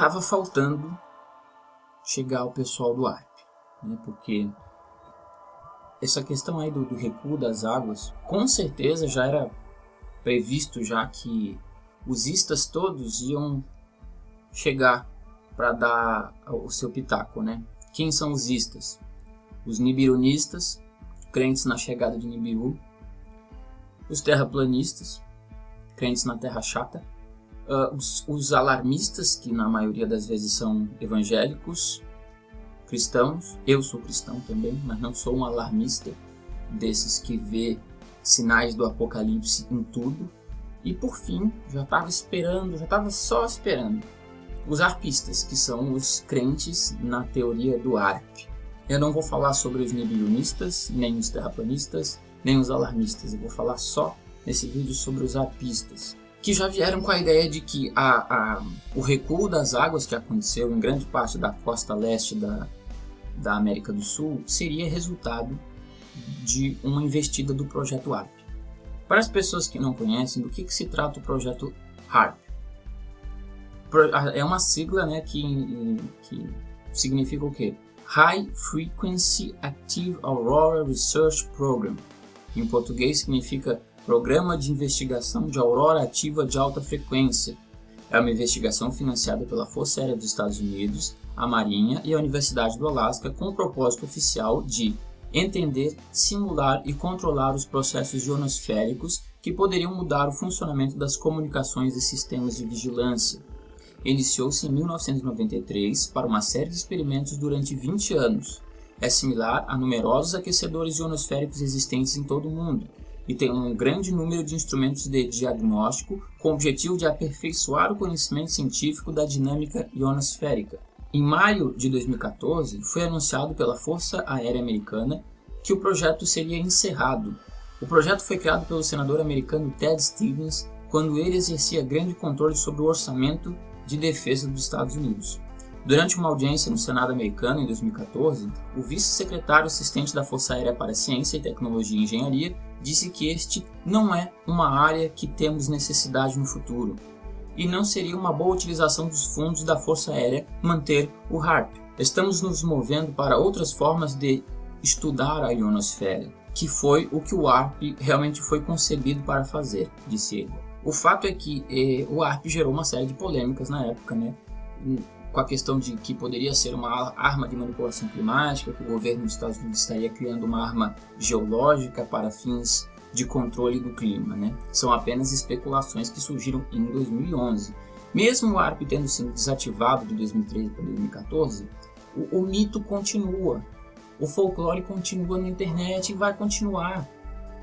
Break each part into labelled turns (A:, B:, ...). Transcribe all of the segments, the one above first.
A: estava faltando chegar ao pessoal do ARP, né? Porque essa questão aí do recuo das águas, com certeza já era previsto já que os istas todos iam chegar para dar o seu pitaco, né? Quem são os istas? Os nibirunistas, crentes na chegada de Nibiru, os terraplanistas, crentes na terra chata, os alarmistas, que na maioria das vezes são evangélicos, cristãos. Eu sou cristão também, mas não sou um alarmista desses que vê sinais do apocalipse em tudo. E por fim, já estava só esperando os arpistas, que são os crentes na teoria do ARP. Eu não vou falar sobre os nibirunistas, nem os terraplanistas, nem os alarmistas. Eu vou falar só nesse vídeo sobre os arpistas, que já vieram com a ideia de que o recuo das águas que aconteceu em grande parte da costa leste da América do Sul seria resultado de uma investida do projeto ARP. Para as pessoas que não conhecem, do que se trata o projeto ARP? É uma sigla, né, que significa o quê? High Frequency Active Aurora Research Program. Em português significa Programa de Investigação de Aurora Ativa de Alta Frequência. É uma investigação financiada pela Força Aérea dos Estados Unidos, a Marinha e a Universidade do Alasca, com o propósito oficial de entender, simular e controlar os processos ionosféricos que poderiam mudar o funcionamento das comunicações e sistemas de vigilância. Iniciou-se em 1993 para uma série de experimentos durante 20 anos. É similar a numerosos aquecedores ionosféricos existentes em todo o mundo e tem um grande número de instrumentos de diagnóstico com o objetivo de aperfeiçoar o conhecimento científico da dinâmica ionosférica. Em maio de 2014, foi anunciado pela Força Aérea Americana que o projeto seria encerrado. O projeto foi criado pelo senador americano Ted Stevens quando ele exercia grande controle sobre o orçamento de defesa dos Estados Unidos. Durante uma audiência no Senado americano em 2014, o vice-secretário assistente da Força Aérea para Ciência e Tecnologia e Engenharia disse que este não é uma área que temos necessidade no futuro e não seria uma boa utilização dos fundos da Força Aérea manter o HARP. Estamos nos movendo para outras formas de estudar a ionosfera, que foi o que o ARP realmente foi concebido para fazer, disse ele. O fato é que o ARP gerou uma série de polêmicas na época, né? Com a questão de que poderia ser uma arma de manipulação climática, que o governo dos Estados Unidos estaria criando uma arma geológica para fins de controle do clima, né? São apenas especulações que surgiram em 2011. Mesmo o ARP tendo sido desativado de 2013 para 2014, o mito continua, o folclore continua na internet e vai continuar.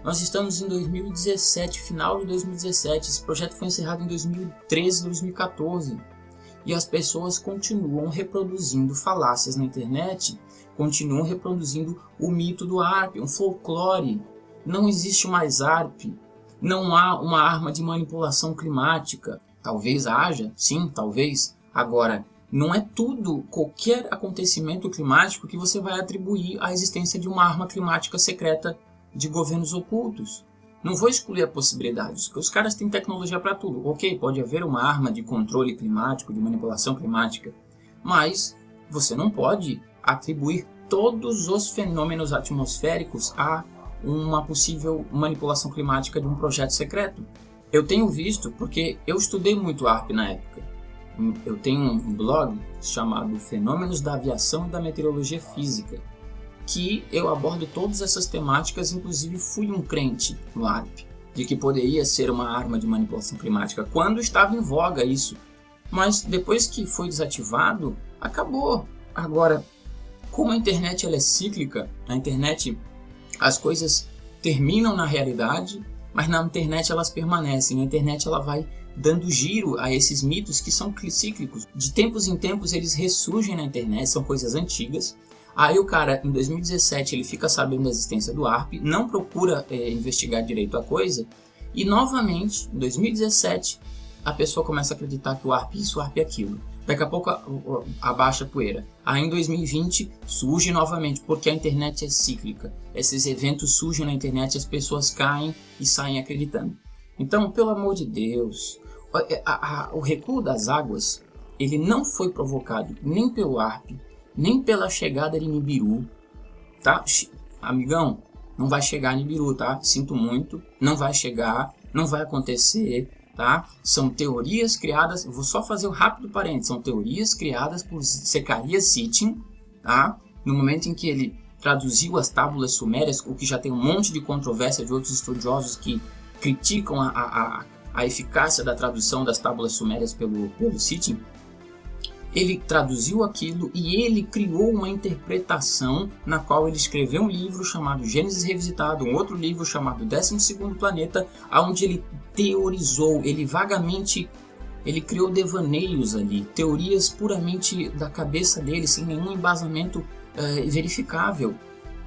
A: Nós estamos em 2017, final de 2017, esse projeto foi encerrado em 2013, 2014. E as pessoas continuam reproduzindo falácias na internet, continuam reproduzindo o mito do ARP, um folclore. Não existe mais ARP, não há uma arma de manipulação climática. Talvez haja, sim, talvez. Agora, não é tudo, qualquer acontecimento climático que você vai atribuir à existência de uma arma climática secreta de governos ocultos. Não vou excluir a possibilidade, porque os caras têm tecnologia para tudo. Ok, pode haver uma arma de controle climático, de manipulação climática, mas você não pode atribuir todos os fenômenos atmosféricos a uma possível manipulação climática de um projeto secreto. Eu tenho visto, porque eu estudei muito ARP na época. Eu tenho um blog chamado Fenômenos da Aviação e da Meteorologia Física, que eu abordo todas essas temáticas, inclusive fui um crente no ARP, de que poderia ser uma arma de manipulação climática, quando estava em voga isso. Mas depois que foi desativado, acabou. Agora, como a internet ela é cíclica, na internet as coisas terminam na realidade, mas na internet elas permanecem. Na internet ela vai dando giro a esses mitos que são cíclicos. De tempos em tempos eles ressurgem na internet, são coisas antigas. Aí o cara, em 2017, ele fica sabendo da existência do ARP, não procura investigar direito a coisa, e novamente, em 2017, a pessoa começa a acreditar que o ARP isso, o ARP aquilo. Daqui a pouco abaixa a poeira. Aí em 2020 surge novamente, porque a internet é cíclica. Esses eventos surgem na internet e as pessoas caem e saem acreditando. Então, pelo amor de Deus, o recuo das águas ele não foi provocado nem pelo ARP, nem pela chegada de Nibiru, tá? Amigão, não vai chegar Nibiru, tá? Sinto muito, não vai chegar, não vai acontecer, tá? São teorias criadas, vou só fazer um rápido parênteses, são teorias criadas por Zecharia Sitchin, tá? No momento em que ele traduziu as tábulas sumérias, o que já tem um monte de controvérsia de outros estudiosos que criticam a eficácia da tradução das tábulas sumérias pelo Sitchin. Ele traduziu aquilo e ele criou uma interpretação na qual ele escreveu um livro chamado Gênesis Revisitado, um outro livro chamado 12º Planeta, onde ele teorizou, ele criou devaneios ali, teorias puramente da cabeça dele, sem nenhum embasamento verificável.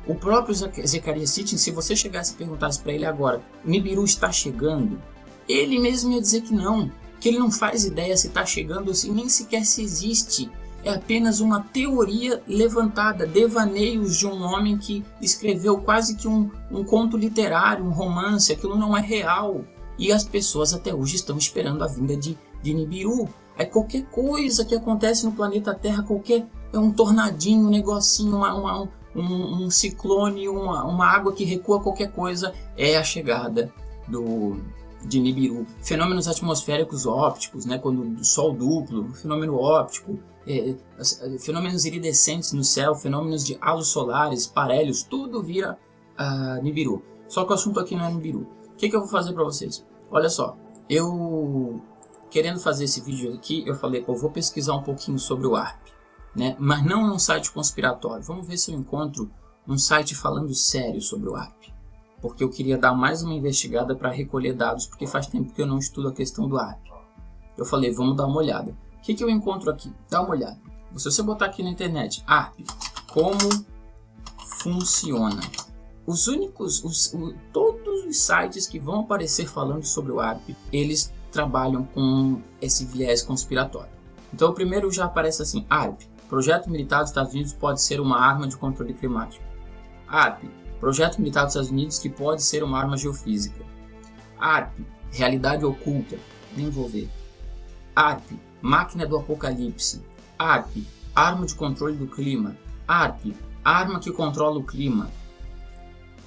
A: O próprio Zecharia Sitchin, se você chegasse e perguntasse para ele agora, Nibiru está chegando? Ele mesmo ia dizer que não, que ele não faz ideia se está chegando ou se nem sequer se existe. É apenas uma teoria levantada, devaneios de um homem que escreveu quase que um conto literário, um romance. Aquilo não é real. E as pessoas até hoje estão esperando a vinda de Nibiru. É qualquer coisa que acontece no planeta Terra, um tornadinho, um negocinho, um ciclone, uma água que recua, qualquer coisa, é a chegada de Nibiru. Fenômenos atmosféricos ópticos, né, quando o sol duplo, fenômeno óptico, fenômenos iridescentes no céu, fenômenos de halos solares, parelhos, tudo vira Nibiru. Só que o assunto aqui não é Nibiru. O que eu vou fazer para vocês? Olha só, eu querendo fazer esse vídeo aqui, eu falei, eu vou pesquisar um pouquinho sobre o ARP, né, mas não num site conspiratório. Vamos ver se eu encontro um site falando sério sobre o ARP. Porque eu queria dar mais uma investigada para recolher dados, porque faz tempo que eu não estudo a questão do ARP. Eu falei, vamos dar uma olhada. O que eu encontro aqui? Dá uma olhada. Se você botar aqui na internet, ARP, como funciona? Todos os sites que vão aparecer falando sobre o ARP, eles trabalham com esse viés conspiratório. Então o primeiro já aparece assim, ARP, projeto militar dos Estados Unidos pode ser uma arma de controle climático. ARP, projeto militar dos Estados Unidos que pode ser uma arma geofísica. ARP, realidade oculta, nem vou ver. ARP, máquina do apocalipse. ARP, arma de controle do clima. ARP, arma que controla o clima.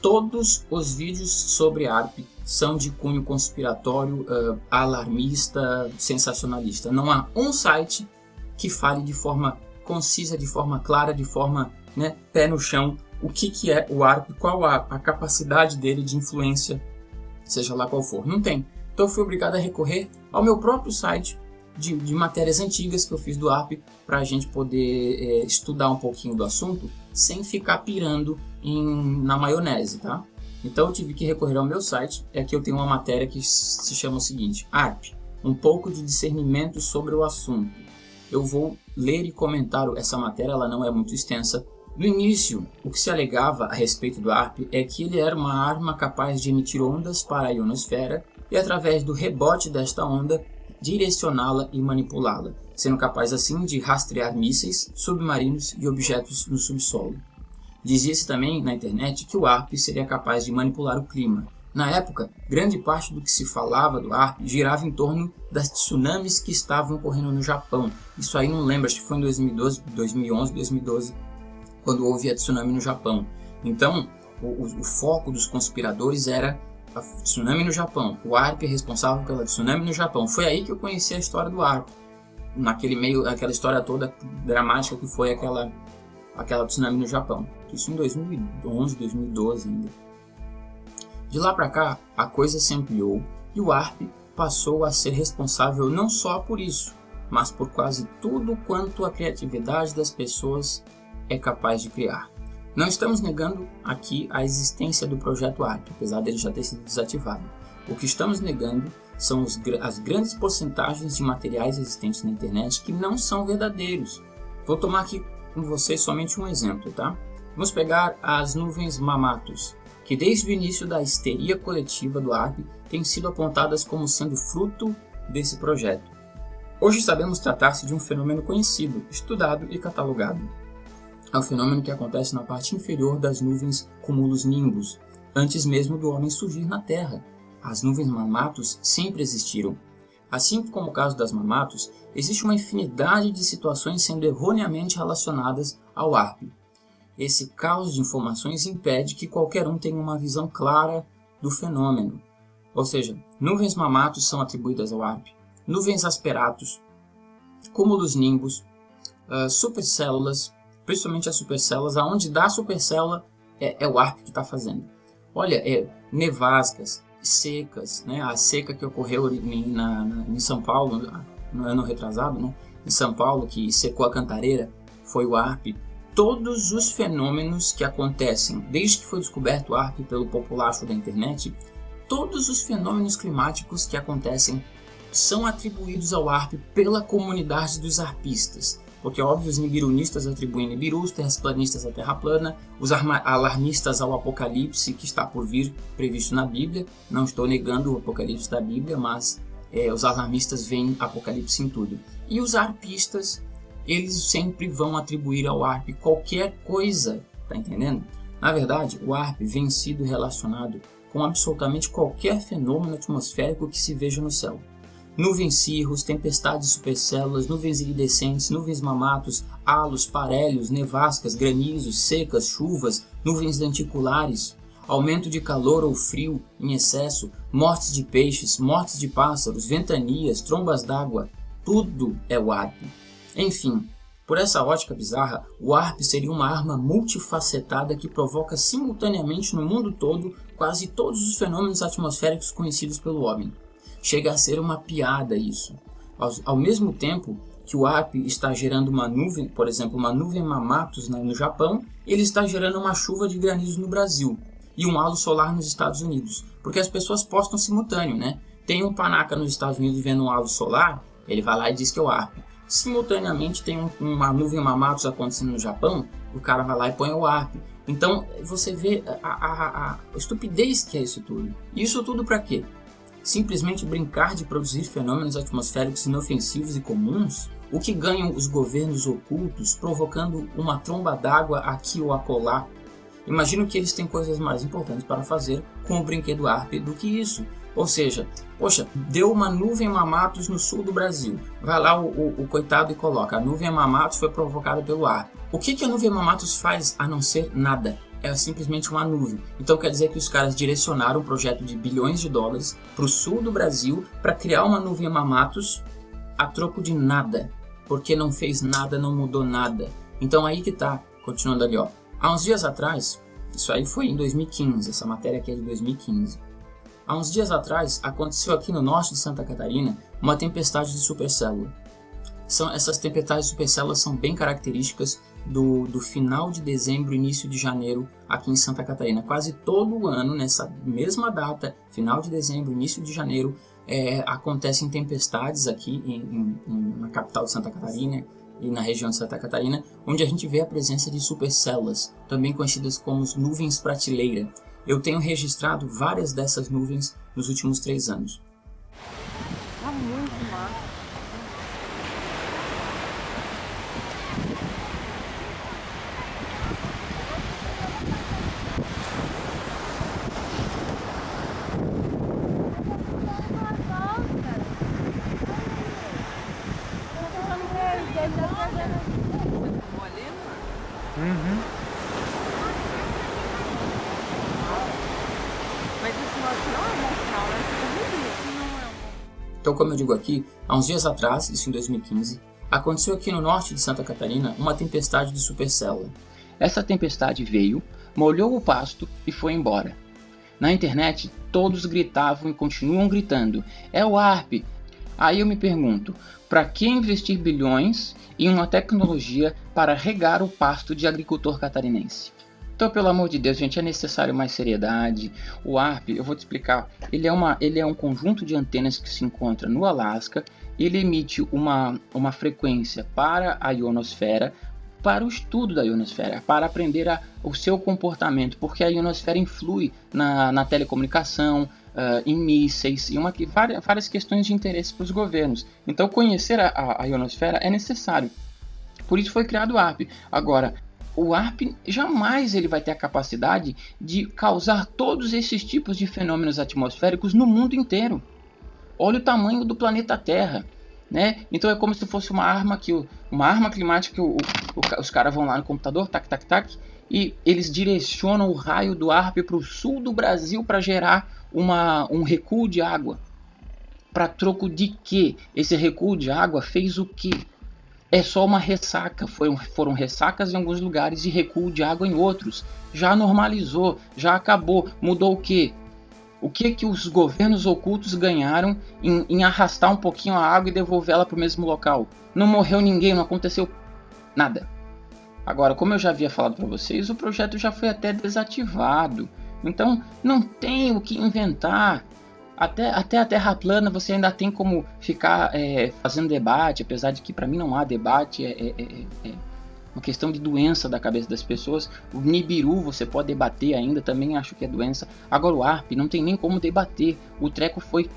A: Todos os vídeos sobre ARP são de cunho conspiratório, alarmista, sensacionalista. Não há um site que fale de forma concisa, de forma clara, de forma, né, pé no chão, o que é o ARP, qual a capacidade dele de influência, seja lá qual for. Não tem. Então eu fui obrigado a recorrer ao meu próprio site de matérias antigas que eu fiz do ARP para a gente poder estudar um pouquinho do assunto sem ficar pirando na maionese, tá? Então eu tive que recorrer ao meu site. Aqui eu tenho uma matéria que se chama o seguinte: ARP, um pouco de discernimento sobre o assunto. Eu vou ler e comentar essa matéria, ela não é muito extensa. No início, o que se alegava a respeito do ARP é que ele era uma arma capaz de emitir ondas para a ionosfera e, através do rebote desta onda, direcioná-la e manipulá-la, sendo capaz assim de rastrear mísseis, submarinos e objetos no subsolo. Dizia-se também na internet que o ARP seria capaz de manipular o clima. Na época, grande parte do que se falava do ARP girava em torno das tsunamis que estavam ocorrendo no Japão. Isso aí não lembro, acho que foi em 2011, 2012. Quando houve a tsunami no Japão. Então, o foco dos conspiradores era a tsunami no Japão. O ARP é responsável pela tsunami no Japão. Foi aí que eu conheci a história do ARP. Naquele meio, aquela história toda dramática que foi aquela tsunami no Japão. Isso em 2011, 2012 ainda. De lá para cá, a coisa se ampliou e o ARP passou a ser responsável não só por isso, mas por quase tudo quanto a criatividade das pessoas é capaz de criar. Não estamos negando aqui a existência do projeto ARP, apesar dele já ter sido desativado. O que estamos negando são as grandes porcentagens de materiais existentes na internet que não são verdadeiros. Vou tomar aqui com vocês somente um exemplo, tá? Vamos pegar as nuvens Mammatus, que desde o início da histeria coletiva do ARP têm sido apontadas como sendo fruto desse projeto. Hoje sabemos tratar-se de um fenômeno conhecido, estudado e catalogado. É um fenômeno que acontece na parte inferior das nuvens cumulus-nimbus, antes mesmo do homem surgir na Terra. As nuvens Mammatus sempre existiram. Assim como o caso das mamatos, existe uma infinidade de situações sendo erroneamente relacionadas ao HAARP. Esse caos de informações impede que qualquer um tenha uma visão clara do fenômeno. Ou seja, nuvens mamatos são atribuídas ao HAARP, nuvens asperatus, cúmulos nimbus, supercélulas, principalmente as supercélulas, aonde dá supercélula é o HAARP que está fazendo. Olha, nevascas, secas, né? A seca que ocorreu em São Paulo, no ano retrasado, né? Em São Paulo, que secou a Cantareira, foi o HAARP. Todos os fenômenos que acontecem desde que foi descoberto o HAARP pelo populacho da internet, todos os fenômenos climáticos que acontecem são atribuídos ao HAARP pela comunidade dos harpistas. Porque, óbvio, os nibirunistas atribuem Nibiru, os terraplanistas à Terra plana, os alarmistas ao Apocalipse, que está por vir, previsto na Bíblia. Não estou negando o Apocalipse da Bíblia, mas os alarmistas veem Apocalipse em tudo. E os harpistas, eles sempre vão atribuir ao HAARP qualquer coisa, tá entendendo? Na verdade, o HAARP vem sido relacionado com absolutamente qualquer fenômeno atmosférico que se veja no céu. Nuvens cirros, tempestades de supercélulas, nuvens iridescentes, nuvens mamatos, halos, parelhos, nevascas, granizos, secas, chuvas, nuvens lenticulares, aumento de calor ou frio em excesso, mortes de peixes, mortes de pássaros, ventanias, trombas d'água, tudo é o HAARP. Enfim, por essa ótica bizarra, o HAARP seria uma arma multifacetada que provoca simultaneamente no mundo todo quase todos os fenômenos atmosféricos conhecidos pelo homem. Chega a ser uma piada isso. Ao mesmo tempo que o HAARP está gerando uma nuvem, por exemplo, uma nuvem mamatos no Japão, ele está gerando uma chuva de granizo no Brasil e um halo solar nos Estados Unidos. Porque as pessoas postam simultâneo, né? Tem um panaca nos Estados Unidos vendo um halo solar, ele vai lá e diz que é o HAARP. Simultaneamente tem uma nuvem mamatos acontecendo no Japão, o cara vai lá e põe o HAARP. Então você vê a estupidez que é isso tudo. E isso tudo para quê? Simplesmente brincar de produzir fenômenos atmosféricos inofensivos e comuns? O que ganham os governos ocultos provocando uma tromba d'água aqui ou acolá? Imagino que eles têm coisas mais importantes para fazer com o brinquedo HAARP do que isso. Ou seja, poxa, deu uma nuvem mamatos no sul do Brasil. Vai lá o coitado e coloca: a nuvem mamatos foi provocada pelo HAARP. O que a nuvem mamatos faz a não ser nada? É simplesmente uma nuvem. Então quer dizer que os caras direcionaram um projeto de bilhões de dólares para o sul do Brasil para criar uma nuvem mamatos a troco de nada. Porque não fez nada, não mudou nada. Então aí que tá, continuando ali, ó. Há uns dias atrás, isso aí foi em 2015, essa matéria aqui é de 2015. Há uns dias atrás, aconteceu aqui no norte de Santa Catarina uma tempestade de supercélula. Essas tempestades de supercélulas são bem características do final de dezembro, início de janeiro, aqui em Santa Catarina. Quase todo ano, nessa mesma data, final de dezembro, início de janeiro, acontecem tempestades aqui na capital de Santa Catarina e na região de Santa Catarina, onde a gente vê a presença de supercélulas, também conhecidas como nuvens prateleira. Eu tenho registrado várias dessas nuvens nos últimos 3 anos.
B: Tá muito massa. Mas isso não é emocional, né?
A: Então, como eu digo aqui, há uns dias atrás, isso em 2015, aconteceu aqui no norte de Santa Catarina uma tempestade de supercélula. Essa tempestade veio, molhou o pasto e foi embora. Na internet, todos gritavam e continuam gritando: é o HAARP! Aí eu me pergunto, para que investir bilhões em uma tecnologia para regar o pasto de agricultor catarinense? Então, pelo amor de Deus, gente, é necessário mais seriedade. O HAARP, eu vou te explicar, ele é um conjunto de antenas que se encontra no Alasca. Ele emite uma frequência para a ionosfera, para o estudo da ionosfera, para aprender o seu comportamento, porque a ionosfera influi na telecomunicação, em mísseis e várias questões de interesse para os governos. Então, conhecer a ionosfera é necessário. Por isso foi criado o HAARP. Agora, o HAARP jamais ele vai ter a capacidade de causar todos esses tipos de fenômenos atmosféricos no mundo inteiro. Olha o tamanho do planeta Terra, né? Então é como se fosse uma arma climática que os caras vão lá no computador, tac, tac, tac, e eles direcionam o raio do ARP para o sul do Brasil para gerar um recuo de água. Para troco de quê? Esse recuo de água fez o quê? É só uma ressaca. Foram ressacas em alguns lugares e recuo de água em outros. Já normalizou, já acabou. Mudou o quê? O que os governos ocultos ganharam em arrastar um pouquinho a água e devolvê-la para o mesmo local? Não morreu ninguém, não aconteceu nada. Agora, como eu já havia falado para vocês, o projeto já foi até desativado. Então, não tem o que inventar. Até a Terra plana você ainda tem como ficar fazendo debate, apesar de que para mim não há debate, é uma questão de doença da cabeça das pessoas. O Nibiru você pode debater ainda, também acho que é doença. Agora o ARP não tem nem como debater, o treco foi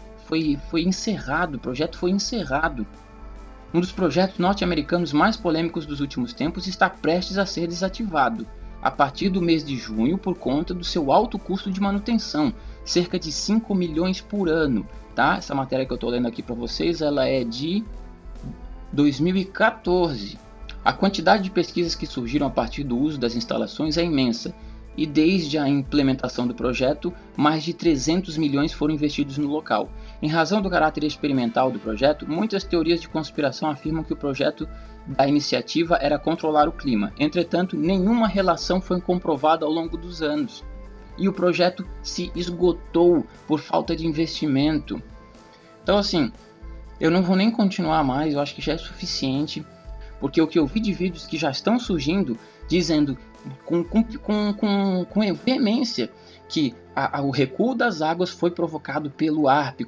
A: encerrado, o projeto foi encerrado. Um dos projetos norte-americanos mais polêmicos dos últimos tempos está prestes a ser desativado, a partir do mês de junho por conta do seu alto custo de manutenção, cerca de 5 milhões por ano, tá? Essa matéria que eu estou lendo aqui para vocês, ela é de 2014. A quantidade de pesquisas que surgiram a partir do uso das instalações é imensa, e desde a implementação do projeto, mais de 300 milhões foram investidos no local. Em razão do caráter experimental do projeto, muitas teorias de conspiração afirmam que o projeto da iniciativa era controlar o clima. Entretanto, nenhuma relação foi comprovada ao longo dos anos. E o projeto se esgotou por falta de investimento. Então, assim, eu não vou nem continuar mais, eu acho que já é suficiente, porque o que eu vi de vídeos que já estão surgindo, dizendo com veemência que o recuo das águas foi provocado pelo ARP,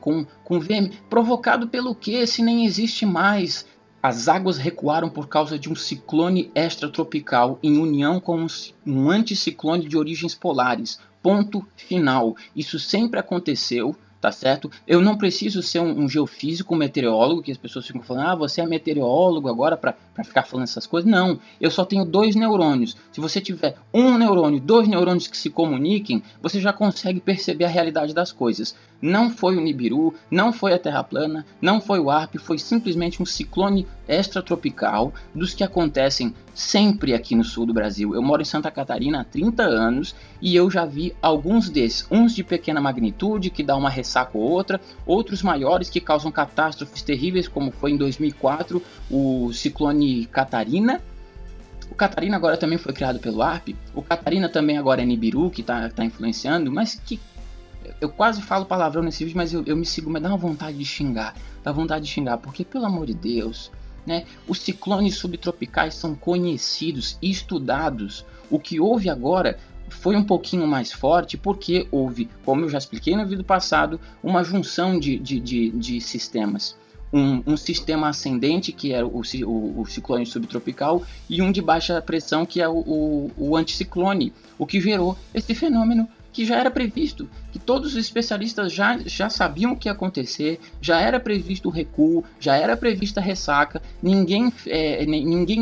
A: provocado pelo quê, se nem existe mais? As águas recuaram por causa de um ciclone extratropical em união com um anticiclone de origens polares. Ponto final. Isso sempre aconteceu, tá certo? Eu não preciso ser um geofísico, um meteorólogo, que as pessoas ficam falando, você é meteorólogo agora para ficar falando essas coisas. Não, eu só tenho 2 neurônios. Se você tiver um neurônio, 2 neurônios que se comuniquem, você já consegue perceber a realidade das coisas. Não foi o Nibiru, não foi a Terra plana, não foi o ARP, foi simplesmente um ciclone extratropical dos que acontecem sempre aqui no sul do Brasil. Eu moro em Santa Catarina há 30 anos e eu já vi alguns desses, uns de pequena magnitude que dá uma ressaca ou outra, outros maiores que causam catástrofes terríveis, como foi em 2004 o ciclone Catarina. O Catarina agora também foi criado pelo ARP, o Catarina também agora é Nibiru que tá influenciando, mas que eu quase falo palavrão nesse vídeo, mas eu me sigo, mas dá vontade de xingar, porque pelo amor de Deus, né? Os ciclones subtropicais são conhecidos e estudados. O que houve agora foi um pouquinho mais forte porque houve, como eu já expliquei no vídeo passado, uma junção de sistemas. Um sistema ascendente, que era o ciclone subtropical, e um de baixa pressão, que é o anticiclone, o que gerou esse fenômeno que já era previsto, que todos os especialistas já sabiam o que ia acontecer, já era previsto o recuo, já era prevista a ressaca, ninguém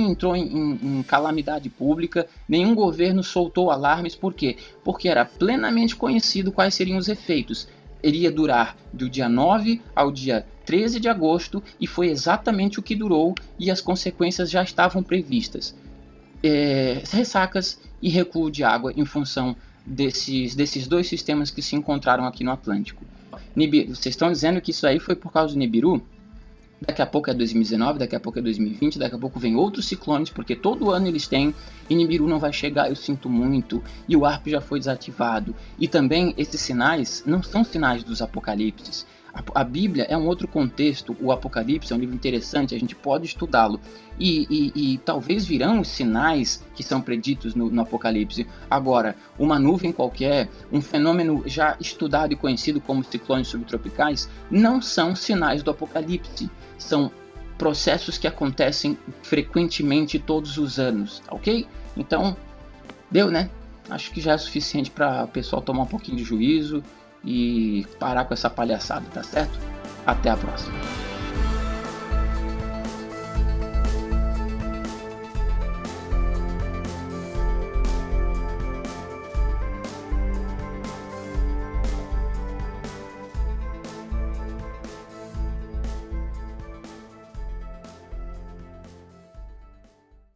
A: entrou em calamidade pública, nenhum governo soltou alarmes. Por quê? Porque era plenamente conhecido quais seriam os efeitos. Iria durar do dia 9 ao dia 13 de agosto e foi exatamente o que durou, e as consequências já estavam previstas. Ressacas e recuo de água em função desses 2 sistemas que se encontraram aqui no Atlântico. Vocês estão dizendo que isso aí foi por causa do Nibiru? Daqui a pouco é 2019, daqui a pouco é 2020, daqui a pouco vem outros ciclones, porque todo ano eles têm, e Nibiru não vai chegar, eu sinto muito, e o ARP já foi desativado. E também esses sinais não são sinais dos apocalipses. A Bíblia é um outro contexto, o Apocalipse é um livro interessante, a gente pode estudá-lo, e talvez virão os sinais que são preditos no Apocalipse. Agora, uma nuvem qualquer, um fenômeno já estudado e conhecido como ciclones subtropicais, não são sinais do Apocalipse, são processos que acontecem frequentemente todos os anos, ok? Então, deu, né? Acho que já é suficiente para o pessoal tomar um pouquinho de juízo e parar com essa palhaçada, tá certo? Até a próxima.